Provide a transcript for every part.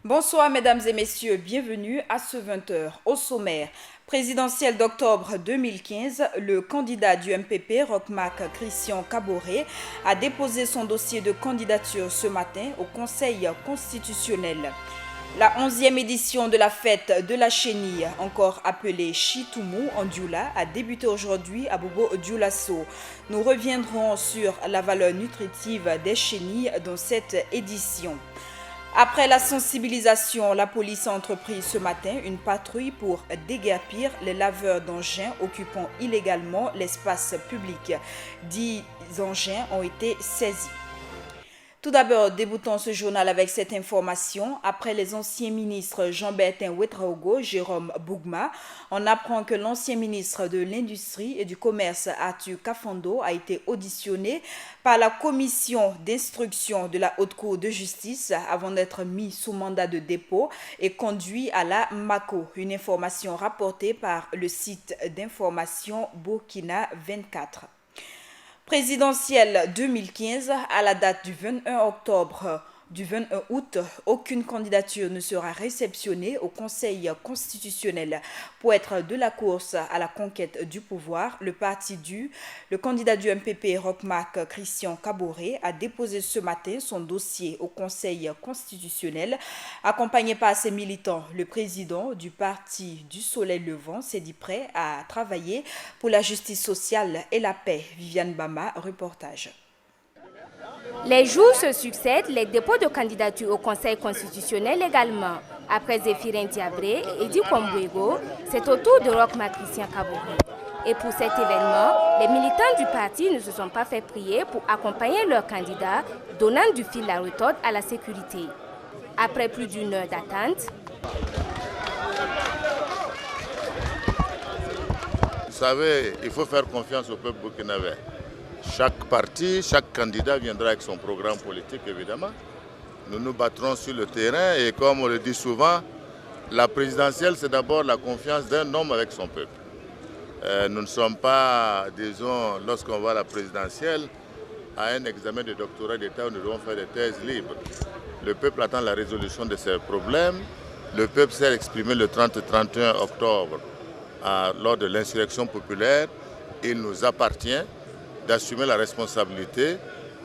Bonsoir mesdames et messieurs, bienvenue à ce 20h. Au sommaire, présidentielle d'octobre 2015, le candidat du MPP, Rochmark Christian Kaboré, a déposé son dossier de candidature ce matin au Conseil constitutionnel. La 11e édition de la fête de la chenille, encore appelée Chitumu en Dioula, a débuté aujourd'hui à Bobo Dioulasso. Nous reviendrons sur la valeur nutritive des chenilles dans cette édition. Après la sensibilisation, la police a entrepris ce matin une patrouille pour déguerpir les laveurs d'engins occupant illégalement l'espace public. 10 engins ont été saisis. Tout d'abord, débutons ce journal avec cette information. Après les anciens ministres Jean-Bertin Ouedraogo, Jérôme Bougma, on apprend que l'ancien ministre de l'Industrie et du Commerce, Arthur Kafando, a été auditionné par la commission d'instruction de la Haute Cour de justice avant d'être mis sous mandat de dépôt et conduit à la MACO. Une information rapportée par le site d'information Burkina 24. Présidentielle 2015, à la date du 21 août, aucune candidature ne sera réceptionnée au Conseil constitutionnel. Pour être de la course à la conquête du pouvoir, le candidat du MPP, Rochmark Christian Kaboré, a déposé ce matin son dossier au Conseil constitutionnel. Accompagné par ses militants, le président du parti du Soleil Levant s'est dit prêt à travailler pour la justice sociale et la paix. Viviane Bama, reportage. Les jours se succèdent, les dépôts de candidature au Conseil constitutionnel également. Après Zéphirin Diabré et Edi Kombouego, c'est au tour de Rochmark Christian Kaboré. Et pour cet événement, les militants du parti ne se sont pas fait prier pour accompagner leur candidat, donnant du fil à retordre à la sécurité. Après plus d'une heure d'attente, vous savez, il faut faire confiance au peuple burkinabé. Chaque parti, chaque candidat viendra avec son programme politique, évidemment. Nous nous battrons sur le terrain et comme on le dit souvent, la présidentielle, c'est d'abord la confiance d'un homme avec son peuple. Nous ne sommes pas, disons, lorsqu'on va à la présidentielle, à un examen de doctorat d'État où nous devons faire des thèses libres. Le peuple attend la résolution de ses problèmes. Le peuple s'est exprimé le 30-31 octobre lors de l'insurrection populaire. Il nous appartient d'assumer la responsabilité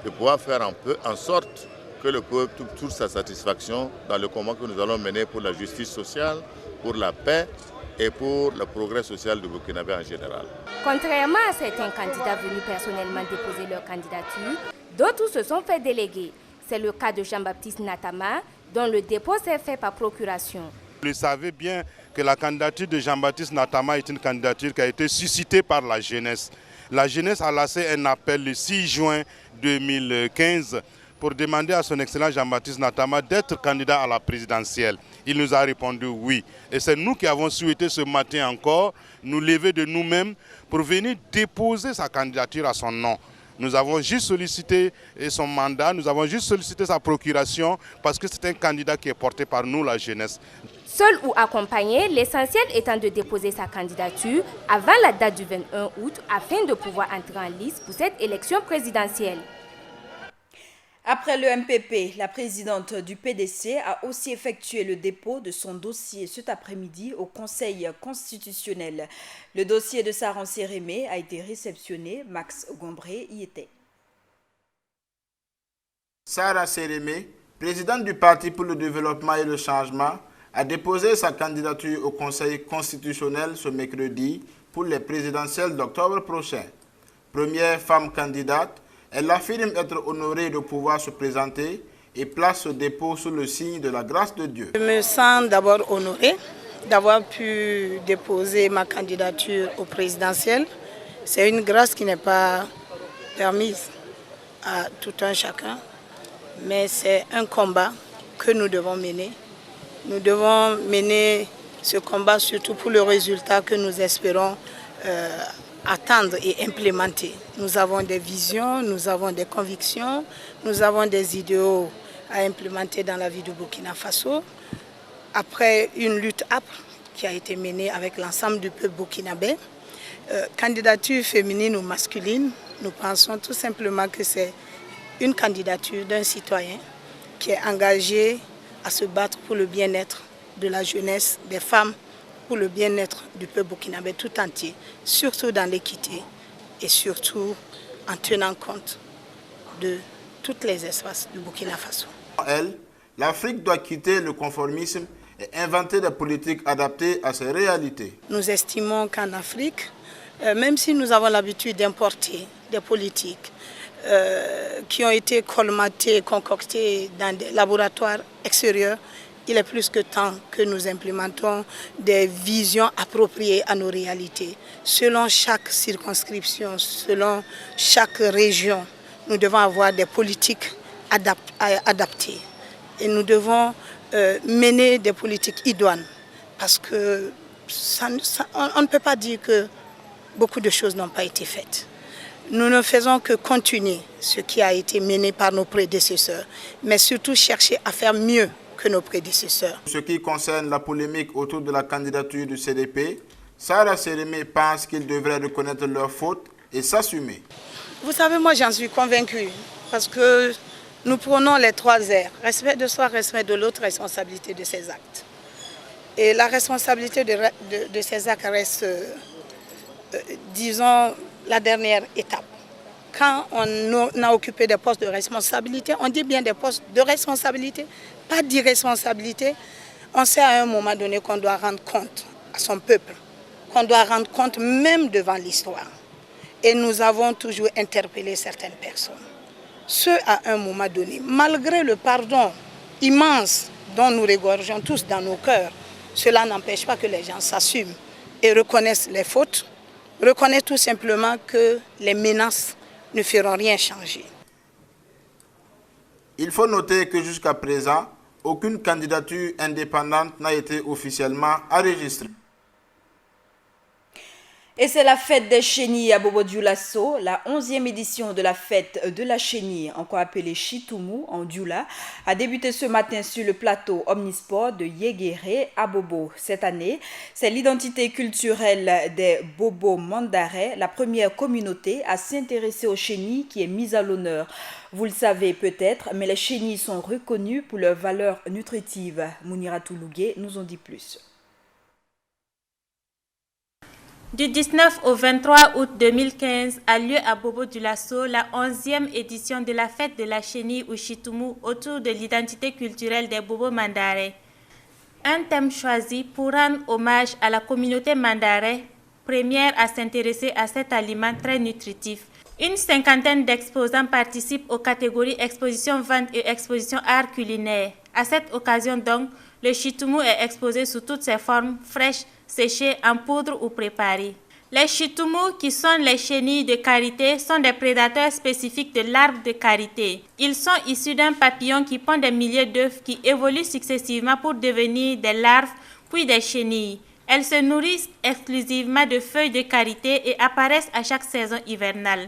de pouvoir faire un peu en sorte que le peuple trouve sa satisfaction dans le combat que nous allons mener pour la justice sociale, pour la paix et pour le progrès social du Burkinabé en général. Contrairement à certains candidats venus personnellement déposer leur candidature, d'autres se sont fait déléguer. C'est le cas de Jean-Baptiste Natama, dont le dépôt s'est fait par procuration. Vous le savez bien que la candidature de Jean-Baptiste Natama est une candidature qui a été suscitée par la jeunesse. La jeunesse a lancé un appel le 6 juin 2015 pour demander à son Excellence Jean-Baptiste Natama d'être candidat à la présidentielle. Il nous a répondu oui. Et c'est nous qui avons souhaité ce matin encore nous lever de nous-mêmes pour venir déposer sa candidature à son nom. Nous avons juste sollicité son mandat, nous avons juste sollicité sa procuration parce que c'est un candidat qui est porté par nous, la jeunesse. Seul ou accompagné, l'essentiel étant de déposer sa candidature avant la date du 21 août afin de pouvoir entrer en liste pour cette élection présidentielle. Après le MPP, la présidente du PDC a aussi effectué le dépôt de son dossier cet après-midi au Conseil constitutionnel. Le dossier de Saran Sérémé a été réceptionné. Max Gombré y était. Sarah Sérémé, présidente du Parti pour le développement et le changement, a déposé sa candidature au Conseil constitutionnel ce mercredi pour les présidentielles d'octobre prochain. Première femme candidate, elle affirme être honorée de pouvoir se présenter et place ce dépôt sous le signe de la grâce de Dieu. Je me sens d'abord honorée d'avoir pu déposer ma candidature au présidentiel. C'est une grâce qui n'est pas permise à tout un chacun, mais c'est un combat que nous devons mener. Nous devons mener ce combat surtout pour le résultat que nous espérons attendre et implémenter. Nous avons des visions, nous avons des convictions, nous avons des idéaux à implémenter dans la vie du Burkina Faso. Après une lutte âpre qui a été menée avec l'ensemble du peuple burkinabé, candidature féminine ou masculine, nous pensons tout simplement que c'est une candidature d'un citoyen qui est engagé à se battre pour le bien-être de la jeunesse, des femmes, pour le bien-être du peuple burkinabé tout entier, surtout dans l'équité et surtout en tenant compte de tous les espaces du Burkina Faso. Elle, l'Afrique doit quitter le conformisme et inventer des politiques adaptées à ces réalités. Nous estimons qu'en Afrique, même si nous avons l'habitude d'importer des politiques qui ont été colmatées, concoctées dans des laboratoires extérieurs, il est plus que temps que nous implémentons des visions appropriées à nos réalités. Selon chaque circonscription, selon chaque région, nous devons avoir des politiques adaptées. Et nous devons mener des politiques idoines. Parce que on ne peut pas dire que beaucoup de choses n'ont pas été faites. Nous ne faisons que continuer ce qui a été mené par nos prédécesseurs, mais surtout chercher à faire mieux que nos prédécesseurs. Ce qui concerne la polémique autour de la candidature du CDP, Sarah Sérémé pense qu'ils devraient reconnaître leurs fautes et s'assumer. Vous savez, moi j'en suis convaincue, parce que nous prenons les 3 R, respect de soi, respect de l'autre, responsabilité de ses actes. Et la responsabilité de ces actes reste, disons, la dernière étape. Quand on a occupé des postes de responsabilité, on dit bien des postes de responsabilité, pas d'irresponsabilité. On sait à un moment donné qu'on doit rendre compte à son peuple, qu'on doit rendre compte même devant l'histoire. Et nous avons toujours interpellé certaines personnes. Ceux à un moment donné, malgré le pardon immense dont nous regorgeons tous dans nos cœurs, cela n'empêche pas que les gens s'assument et reconnaissent les fautes, reconnaissent tout simplement que les menaces ne feront rien changer. Il faut noter que jusqu'à présent, aucune candidature indépendante n'a été officiellement enregistrée. Et c'est la fête des chenilles à Bobo-Dioulasso, la 11e édition de la fête de la chenille, encore appelée Chitoumou en Dioula, a débuté ce matin sur le plateau omnisport de Yéguéré à Bobo. Cette année, c'est l'identité culturelle des Bobo Mandarais, la première communauté à s'intéresser aux chenilles qui est mise à l'honneur. Vous le savez peut-être, mais les chenilles sont reconnues pour leur valeur nutritive. Mouniratou Lougué nous en dit plus. Du 19 au 23 août 2015 a lieu à Bobo-Dioulasso la 11e édition de la fête de la chenille ou Chitoumou autour de l'identité culturelle des Bobo Mandarais. Un thème choisi pour rendre hommage à la communauté Mandarais, première à s'intéresser à cet aliment très nutritif. Une 50aine d'exposants participent aux catégories exposition vente et exposition art culinaire. À cette occasion donc, le Chitoumou est exposé sous toutes ses formes, fraîches, séchées, en poudre ou préparées. Les Chitoumou, qui sont les chenilles de karité, sont des prédateurs spécifiques de l'arbre de karité. Ils sont issus d'un papillon qui pond des milliers d'œufs qui évoluent successivement pour devenir des larves, puis des chenilles. Elles se nourrissent exclusivement de feuilles de karité et apparaissent à chaque saison hivernale.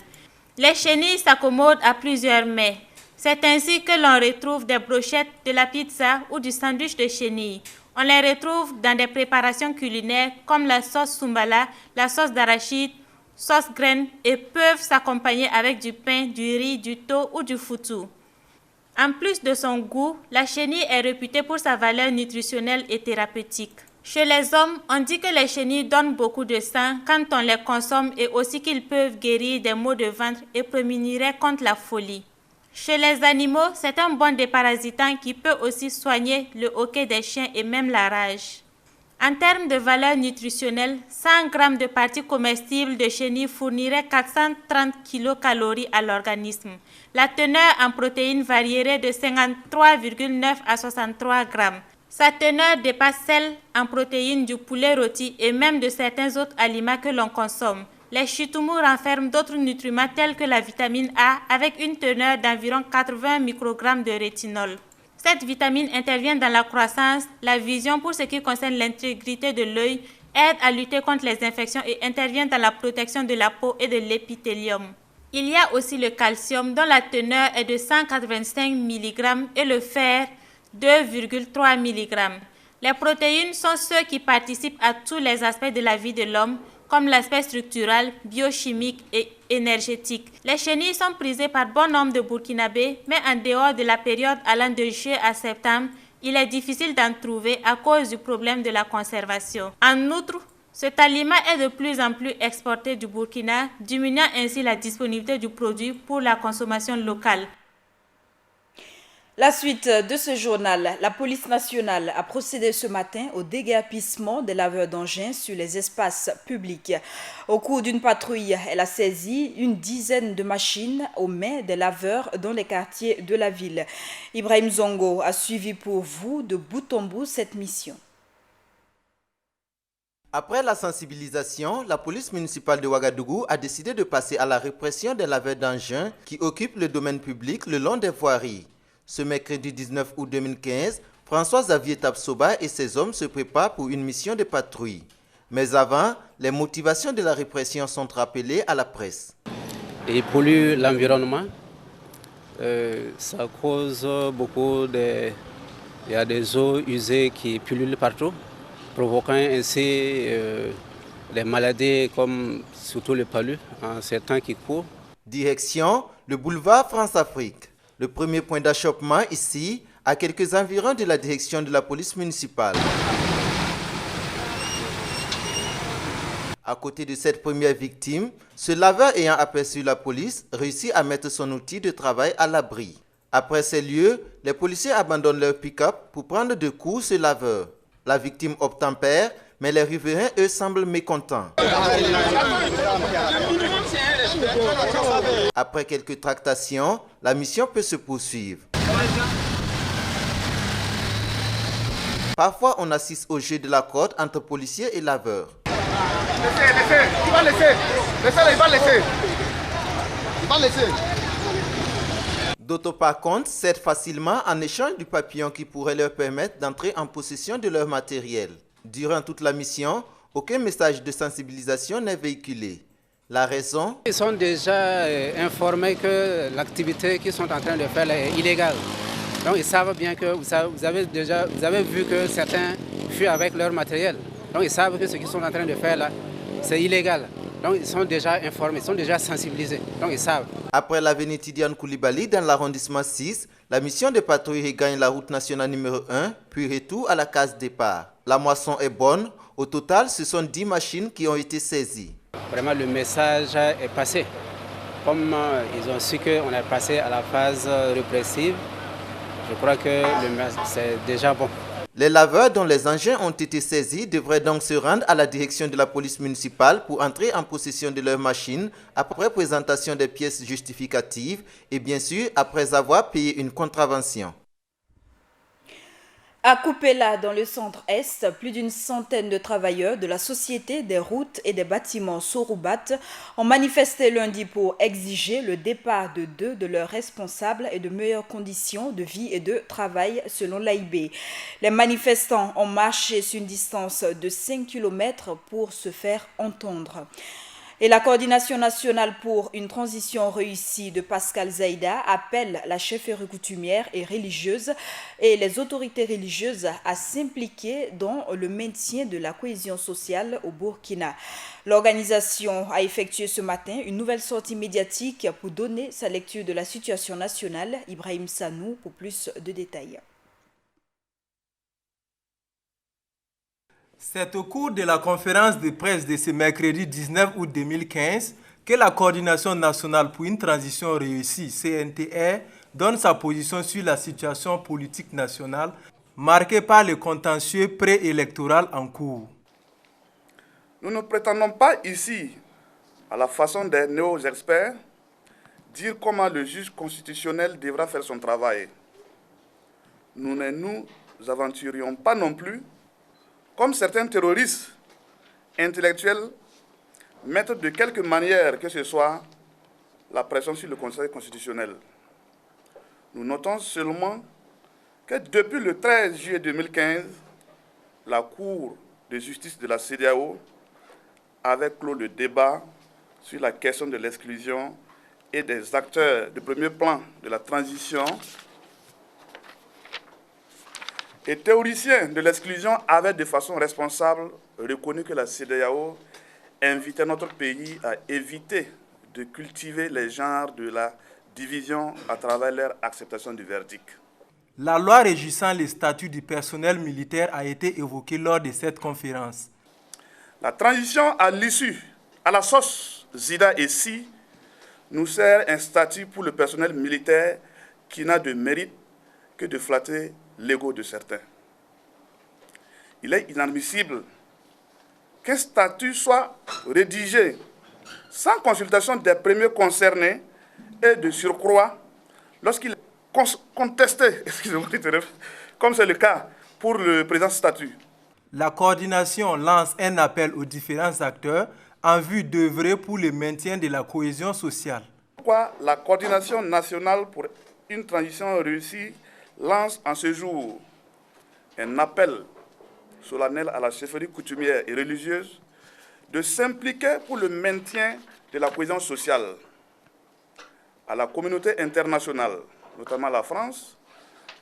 Les chenilles s'accommodent à plusieurs mets. C'est ainsi que l'on retrouve des brochettes, de la pizza ou du sandwich de chenilles. On les retrouve dans des préparations culinaires comme la sauce sumbala, la sauce d'arachide, sauce graine et peuvent s'accompagner avec du pain, du riz, du thau ou du foutou. En plus de son goût, la chenille est réputée pour sa valeur nutritionnelle et thérapeutique. Chez les hommes, on dit que les chenilles donnent beaucoup de sang quand on les consomme et aussi qu'ils peuvent guérir des maux de ventre et prémuniraient contre la folie. Chez les animaux, c'est un bon déparasitant qui peut aussi soigner le hoquet des chiens et même la rage. En termes de valeur nutritionnelle, 100 g de parties comestibles de chenille fournirait 430 kcal à l'organisme. La teneur en protéines varierait de 53,9 à 63 g. Sa teneur dépasse celle en protéines du poulet rôti et même de certains autres aliments que l'on consomme. Les Chitoumou renferment d'autres nutriments tels que la vitamine A avec une teneur d'environ 80 microgrammes de rétinol. Cette vitamine intervient dans la croissance, la vision pour ce qui concerne l'intégrité de l'œil, aide à lutter contre les infections et intervient dans la protection de la peau et de l'épithélium. Il y a aussi le calcium dont la teneur est de 185 mg et le fer 2,3 mg. Les protéines sont ceux qui participent à tous les aspects de la vie de l'homme, comme l'aspect structural, biochimique et énergétique. Les chenilles sont prisées par bon nombre de Burkinabés, mais en dehors de la période allant de juillet à septembre, il est difficile d'en trouver à cause du problème de la conservation. En outre, cet aliment est de plus en plus exporté du Burkina, diminuant ainsi la disponibilité du produit pour la consommation locale. La suite de ce journal, la police nationale a procédé ce matin au déguerpissement des laveurs d'engins sur les espaces publics. Au cours d'une patrouille, elle a saisi une dizaine de machines aux mains des laveurs dans les quartiers de la ville. Ibrahim Zongo a suivi pour vous de bout en bout cette mission. Après la sensibilisation, la police municipale de Ouagadougou a décidé de passer à la répression des laveurs d'engins qui occupent le domaine public le long des voiries. Ce mercredi 19 août 2015, François-Xavier Tapsoba et ses hommes se préparent pour une mission de patrouille. Mais avant, les motivations de la répression sont rappelées à la presse. Ils polluent l'environnement, ça cause beaucoup de... Il y a des eaux usées qui pullulent partout, provoquant ainsi des maladies comme surtout le palu, en ces temps qui courent. Direction, le boulevard France-Afrique. Le premier point d'achoppement ici, à quelques environs de la direction de la police municipale. À côté de cette première victime, ce laveur ayant aperçu la police réussit à mettre son outil de travail à l'abri. Après ces lieux, les policiers abandonnent leur pick-up pour prendre de court ce laveur. La victime obtempère, mais les riverains, eux, semblent mécontents. Après quelques tractations, la mission peut se poursuivre. Parfois, on assiste au jeu de la corde entre policiers et laveurs. D'autres, par contre, cèdent facilement en échange du papillon qui pourrait leur permettre d'entrer en possession de leur matériel. Durant toute la mission, aucun message de sensibilisation n'est véhiculé. La raison? Ils sont déjà informés que l'activité qu'ils sont en train de faire est illégale. Donc ils savent bien que vous avez vu que certains fuient avec leur matériel. Donc ils savent que ce qu'ils sont en train de faire là, c'est illégal. Donc ils sont déjà informés, ils sont déjà sensibilisés. Donc ils savent. Après l'avenue Tidiane Koulibaly dans l'arrondissement 6, la mission de patrouille regagne la route nationale numéro 1, puis retour à la case départ. La moisson est bonne. Au total, ce sont 10 machines qui ont été saisies. Vraiment, le message est passé. Comme ils ont su qu'on est passé à la phase répressive, je crois que c'est déjà bon. Les laveurs dont les engins ont été saisis devraient donc se rendre à la direction de la police municipale pour entrer en possession de leurs machines après présentation des pièces justificatives et bien sûr après avoir payé une contravention. À Koupéla, dans le centre-est, plus d'une centaine de travailleurs de la Société des routes et des bâtiments Soroubat ont manifesté lundi pour exiger le départ de 2 de leurs responsables et de meilleures conditions de vie et de travail selon l'AIB. Les manifestants ont marché sur une distance de 5 km pour se faire entendre. Et la coordination nationale pour une transition réussie de Pascal Zaïda appelle la chefferie coutumière et religieuse et les autorités religieuses à s'impliquer dans le maintien de la cohésion sociale au Burkina. L'organisation a effectué ce matin une nouvelle sortie médiatique pour donner sa lecture de la situation nationale. Ibrahim Sanou pour plus de détails. C'est au cours de la conférence de presse de ce mercredi 19 août 2015 que la Coordination nationale pour une transition réussie, CNTR, donne sa position sur la situation politique nationale marquée par le contentieux préélectoral en cours. Nous ne prétendons pas ici, à la façon des néo-experts, dire comment le juge constitutionnel devra faire son travail. Nous ne nous aventurions pas non plus, comme certains terroristes intellectuels mettent de quelque manière que ce soit la pression sur le Conseil constitutionnel. Nous notons seulement que depuis le 13 juillet 2015, la Cour de justice de la CEDEAO avait clos le débat sur la question de l'exclusion et des acteurs de premier plan de la transition. Les théoriciens de l'exclusion avaient de façon responsable reconnu que la CEDEAO invitait notre pays à éviter de cultiver les genres de la division à travers leur acceptation du verdict. La loi régissant les statuts du personnel militaire a été évoquée lors de cette conférence. La transition à l'issue, à la sauce Zida et Si, nous sert un statut pour le personnel militaire qui n'a de mérite que de flatter l'ego de certains. Il est inadmissible qu'un statut soit rédigé sans consultation des premiers concernés et de surcroît lorsqu'il est contesté, excusez-moi, comme c'est le cas pour le présent statut. La coordination lance un appel aux différents acteurs en vue d'œuvrer pour le maintien de la cohésion sociale. Pourquoi la coordination nationale pour une transition réussie lance en ce jour un appel solennel à la chefferie coutumière et religieuse de s'impliquer pour le maintien de la cohésion sociale, à la communauté internationale, notamment la France,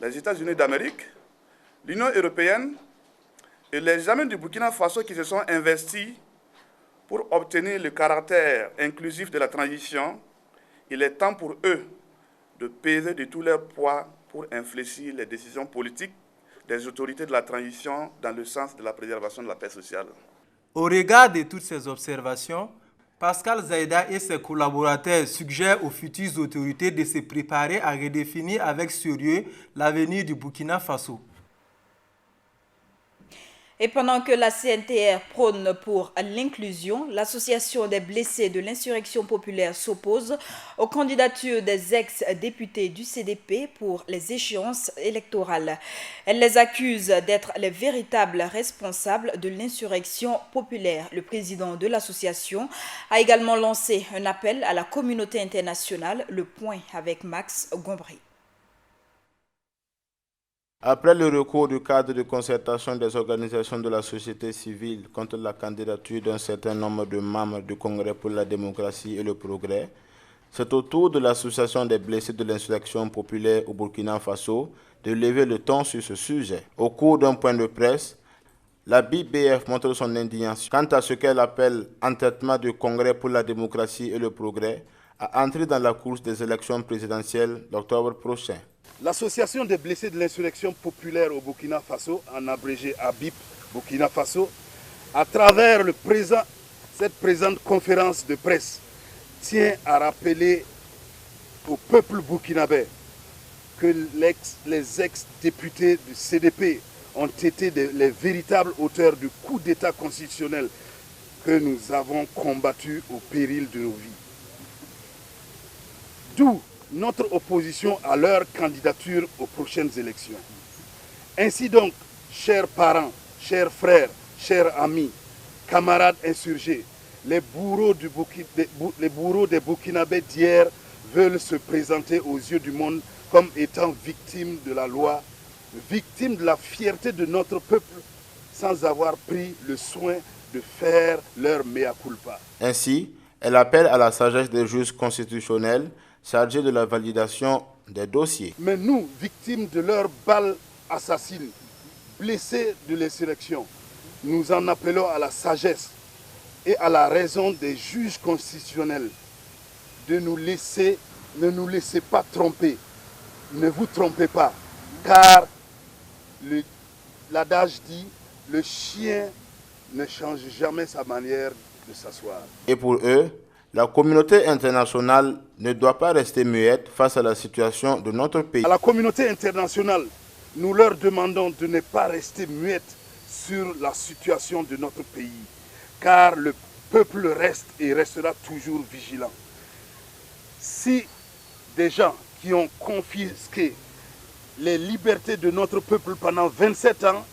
les États-Unis d'Amérique, l'Union européenne et les amis du Burkina Faso qui se sont investis pour obtenir le caractère inclusif de la transition. Il est temps pour eux de peser de tout leur poids pour infléchir les décisions politiques des autorités de la transition dans le sens de la préservation de la paix sociale. Au regard de toutes ces observations, Pascal Zaïda et ses collaborateurs suggèrent aux futures autorités de se préparer à redéfinir avec sérieux l'avenir du Burkina Faso. Et pendant que la CNTR prône pour l'inclusion, l'association des blessés de l'insurrection populaire s'oppose aux candidatures des ex-députés du CDP pour les échéances électorales. Elle les accuse d'être les véritables responsables de l'insurrection populaire. Le président de l'association a également lancé un appel à la communauté internationale. Le point avec Max Gombry. Après le recours du cadre de concertation des organisations de la société civile contre la candidature d'un certain nombre de membres du Congrès pour la démocratie et le progrès, c'est au tour de l'association des blessés de l'insurrection populaire au Burkina Faso de lever le ton sur ce sujet. Au cours d'un point de presse, la BBF montre son indignation quant à ce qu'elle appelle entêtement du Congrès pour la démocratie et le progrès à entrer dans la course des élections présidentielles d'octobre prochain. L'Association des blessés de l'insurrection populaire au Burkina Faso, en abrégé ABIP Burkina Faso, à travers cette présente conférence de presse, tient à rappeler au peuple burkinabé que les ex-députés du CDP ont été les véritables auteurs du coup d'État constitutionnel que nous avons combattu au péril de nos vies. D'où notre opposition à leur candidature aux prochaines élections. Ainsi donc, chers parents, chers frères, chers amis, camarades insurgés, les bourreaux des Burkinabés d'hier veulent se présenter aux yeux du monde comme étant victimes de la loi, victimes de la fierté de notre peuple, sans avoir pris le soin de faire leur mea culpa. Ainsi, elle appelle à la sagesse des juges constitutionnels chargés de la validation des dossiers. Mais nous, victimes de leurs balles assassines, blessés de l'insurrection, nous en appelons à la sagesse et à la raison des juges constitutionnels de ne nous laissez pas tromper. Ne vous trompez pas, car l'adage dit, le chien ne change jamais sa manière de s'asseoir. Et pour eux, la communauté internationale ne doit pas rester muette face à la situation de notre pays. À la communauté internationale, nous leur demandons de ne pas rester muette sur la situation de notre pays, car le peuple reste et restera toujours vigilant. Si des gens qui ont confisqué les libertés de notre peuple pendant 27 ans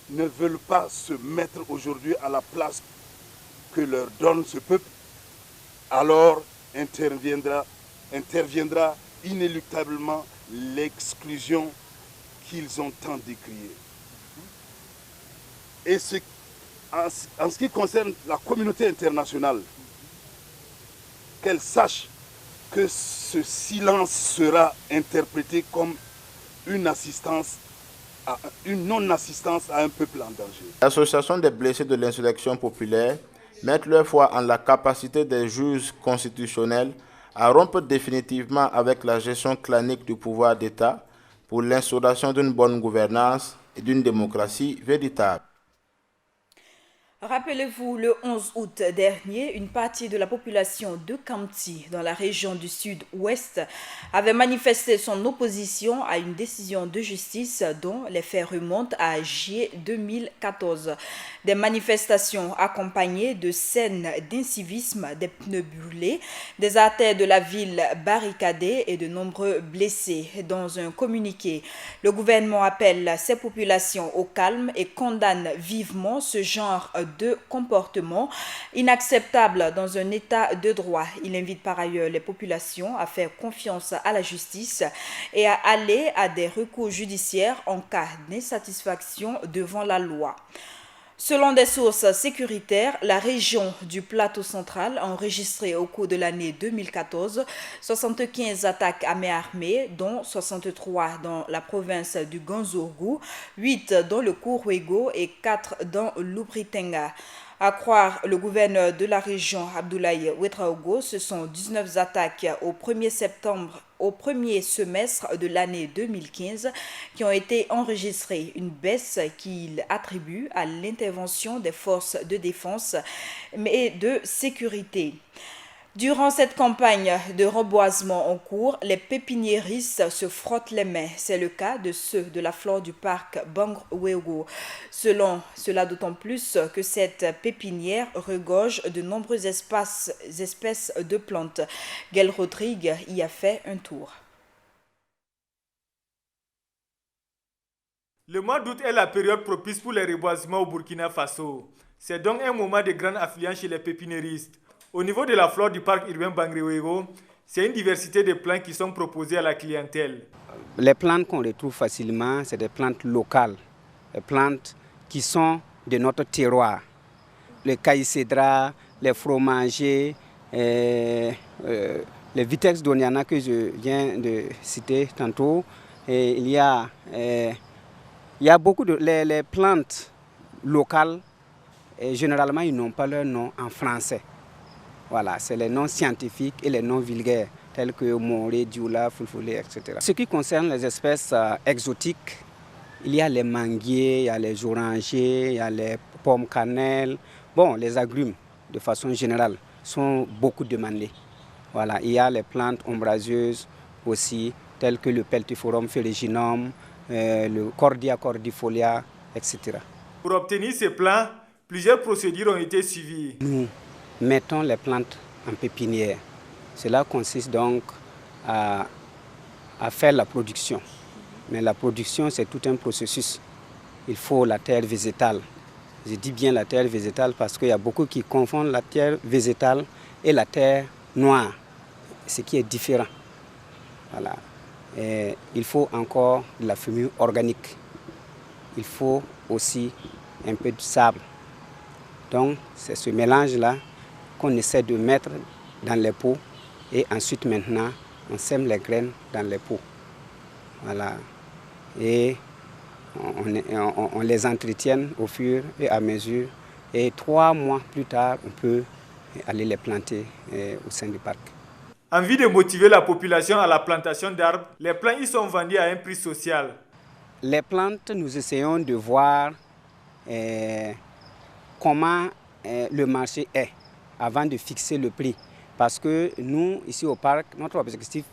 ne veulent pas se mettre aujourd'hui à la place que leur donne ce peuple, alors interviendra inéluctablement l'exclusion qu'ils ont tant décriée. Et en ce qui concerne la communauté internationale, qu'elle sache que ce silence sera interprété comme une non-assistance à un peuple en danger. L'association des blessés de l'insurrection populaire mettent leur foi en la capacité des juges constitutionnels à rompre définitivement avec la gestion clanique du pouvoir d'État pour l'instauration d'une bonne gouvernance et d'une démocratie véritable. Rappelez-vous, le 11 août dernier, une partie de la population de Kamti, dans la région du sud-ouest, avait manifesté son opposition à une décision de justice dont les faits remontent à juillet 2014. Des manifestations accompagnées de scènes d'incivisme, des pneus brûlés, des artères de la ville barricadées et de nombreux blessés. Dans un communiqué, le gouvernement appelle ces populations au calme et condamne vivement ce genre de comportement inacceptable dans un état de droit. Il invite par ailleurs les populations à faire confiance à la justice et à aller à des recours judiciaires en cas d'insatisfaction devant la loi. Selon des sources sécuritaires, la région du Plateau central a enregistré au cours de l'année 2014 75 attaques à main armée, dont 63 dans la province du Ganzourgou, 8 dans le Kourwego et 4 dans l'Ubritenga. À croire le gouverneur de la région, Abdoulaye Ouedraogo, ce sont 19 attaques au 1er semestre de l'année 2015 qui ont été enregistrées, une baisse qu'il attribue à l'intervention des forces de défense et de sécurité. Durant cette campagne de reboisement en cours, les pépiniéristes se frottent les mains. C'est le cas de ceux de la flore du parc Bangwego. Cela d'autant plus que cette pépinière regorge de nombreuses espèces de plantes. Gaël Rodrigue y a fait un tour. Le mois d'août est la période propice pour les reboisements au Burkina Faso. C'est donc un moment de grande affluence chez les pépiniéristes. Au niveau de la flore du parc urbain Bangwego, c'est une diversité de plantes qui sont proposées à la clientèle. Les plantes qu'on retrouve facilement, c'est des plantes locales, des plantes qui sont de notre terroir. Le caïcédra, les fromagers, les vitex doniana que je viens de citer tantôt. Et il y a beaucoup de les plantes locales, et généralement ils n'ont pas leur nom en français. Voilà, c'est les noms scientifiques et les noms vulgaires, tels que moré, dioula, fulfulé, etc. Ce qui concerne les espèces exotiques, il y a les manguiers, il y a les orangers, il y a les pommes cannelle. Bon, les agrumes, de façon générale, sont beaucoup demandés. Voilà, il y a les plantes ombrageuses aussi, telles que le Peltiforum ferruginum, le Cordia cordifolia, etc. Pour obtenir ces plants, plusieurs procédures ont été suivies. Nous mettons les plantes en pépinière. Cela consiste donc à faire la production. Mais la production, c'est tout un processus. Il faut la terre végétale. Je dis bien la terre végétale parce qu'il y a beaucoup qui confondent la terre végétale et la terre noire, ce qui est différent. Voilà. Et il faut encore de la fumure organique. Il faut aussi un peu de sable. Donc, c'est ce mélange-là qu'on essaie de mettre dans les pots et ensuite maintenant on sème les graines dans les pots. Voilà. Et on les entretient au fur et à mesure et 3 mois plus tard on peut aller les planter au sein du parc. Envie de motiver la population à la plantation d'arbres, les plants y sont vendus à un prix social. Les plantes, nous essayons de voir comment le marché est avant de fixer le prix. Parce que nous, ici au parc, notre objectif,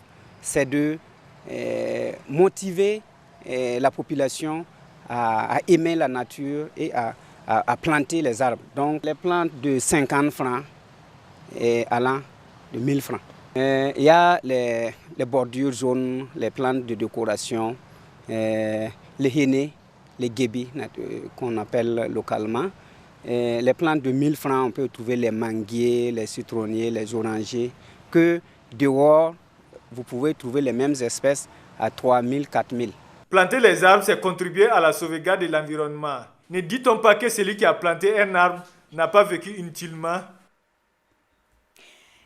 c'est de motiver la population à aimer la nature et à planter les arbres. Donc les plantes de 50 francs et allant de 1000 francs. Il y a les bordures jaunes, les plantes de décoration, les henné, les guébis qu'on appelle localement. Les plantes de 1000 francs, on peut trouver les manguiers, les citronniers, les orangers, que dehors, vous pouvez trouver les mêmes espèces à 3000, 4000. Planter les arbres, c'est contribuer à la sauvegarde de l'environnement. Ne dit-on pas que celui qui a planté un arbre n'a pas vécu inutilement?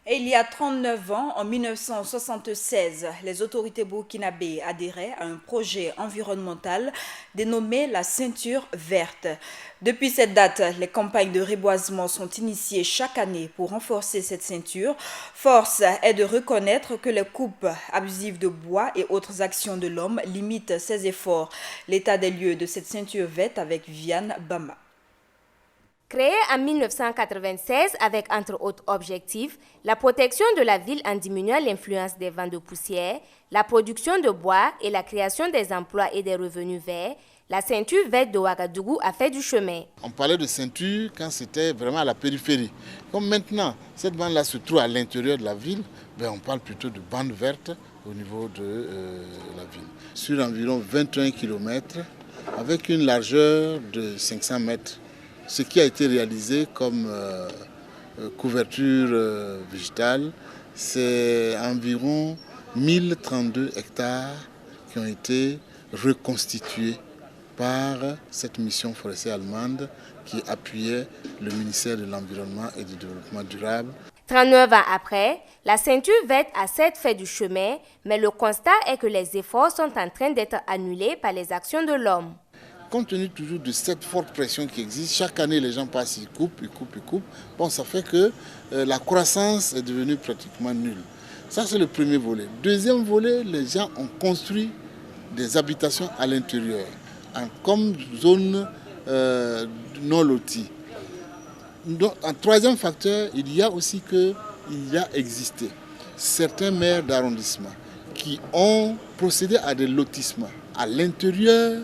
Et il y a 39 ans, en 1976, les autorités burkinabées adhéraient à un projet environnemental dénommé la ceinture verte. Depuis cette date, les campagnes de reboisement sont initiées chaque année pour renforcer cette ceinture. Force est de reconnaître que les coupes abusives de bois et autres actions de l'homme limitent ces efforts. L'état des lieux de cette ceinture verte avec Viviane Bama. Créée en 1996 avec entre autres objectifs la protection de la ville en diminuant l'influence des vents de poussière, la production de bois et la création des emplois et des revenus verts, la ceinture verte de Ouagadougou a fait du chemin. On parlait de ceinture quand c'était vraiment à la périphérie. Comme maintenant, cette bande-là se trouve à l'intérieur de la ville, on parle plutôt de bande verte au niveau de la ville. Sur environ 21 km, avec une largeur de 500 mètres. Ce qui a été réalisé comme couverture végétale, c'est environ 1032 hectares qui ont été reconstitués par cette mission forestière allemande qui appuyait le ministère de l'Environnement et du Développement durable. 39 ans après, la ceinture verte a certes fait du chemin, mais le constat est que les efforts sont en train d'être annulés par les actions de l'homme. Compte tenu toujours de cette forte pression qui existe, chaque année les gens passent, ils coupent. Bon, ça fait que la croissance est devenue pratiquement nulle. Ça, c'est le premier volet. Deuxième volet, les gens ont construit des habitations à l'intérieur, comme zone non lotie. Un troisième facteur, il y a aussi qu'il y a existé certains maires d'arrondissement qui ont procédé à des lotissements à l'intérieur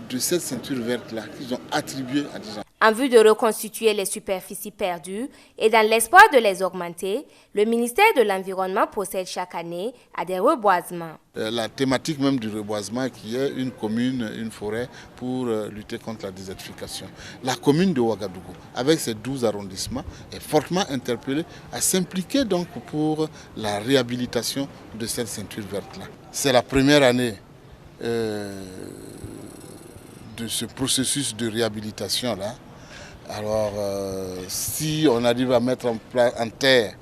de cette ceinture verte-là qu'ils ont attribuée à des gens. En vue de reconstituer les superficies perdues et dans l'espoir de les augmenter, le ministère de l'Environnement procède chaque année à des reboisements. La thématique même du reboisement qui est une commune, une forêt pour lutter contre la désertification. La commune de Ouagadougou, avec ses 12 arrondissements, est fortement interpellée à s'impliquer donc pour la réhabilitation de cette ceinture verte-là. C'est la première année de ce processus de réhabilitation-là. Alors, si on arrive à mettre en terre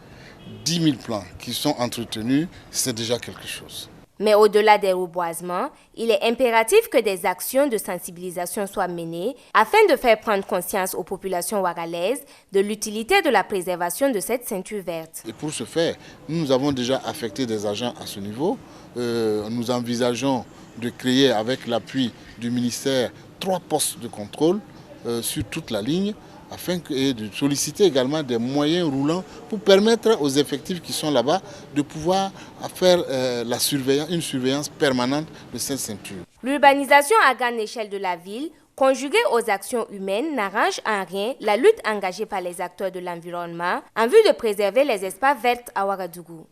10 000 plants qui sont entretenus, c'est déjà quelque chose. Mais au-delà des reboisements, il est impératif que des actions de sensibilisation soient menées afin de faire prendre conscience aux populations ouagalaises de l'utilité de la préservation de cette ceinture verte. Et pour ce faire, nous avons déjà affecté des agents à ce niveau. Nous envisageons de créer avec l'appui du ministère 3 postes de contrôle sur toute la ligne et de solliciter également des moyens roulants pour permettre aux effectifs qui sont là-bas de pouvoir faire une surveillance permanente de cette ceinture. L'urbanisation à grande échelle de la ville, conjuguée aux actions humaines, n'arrange en rien la lutte engagée par les acteurs de l'environnement en vue de préserver les espaces verts à Ouagadougou.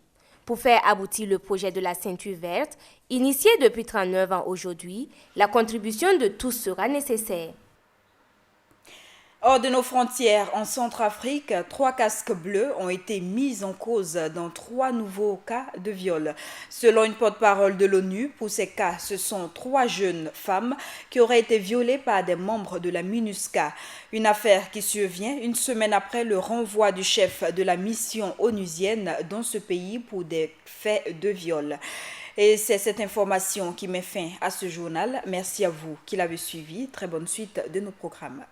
Pour faire aboutir le projet de la ceinture verte, initié depuis 39 ans aujourd'hui, la contribution de tous sera nécessaire. Hors de nos frontières, en Centrafrique, 3 casques bleus ont été mis en cause dans 3 nouveaux cas de viol. Selon une porte-parole de l'ONU, pour ces cas, ce sont 3 jeunes femmes qui auraient été violées par des membres de la MINUSCA. Une affaire qui survient une semaine après le renvoi du chef de la mission onusienne dans ce pays pour des faits de viol. Et c'est cette information qui met fin à ce journal. Merci à vous qui l'avez suivi. Très bonne suite de nos programmes.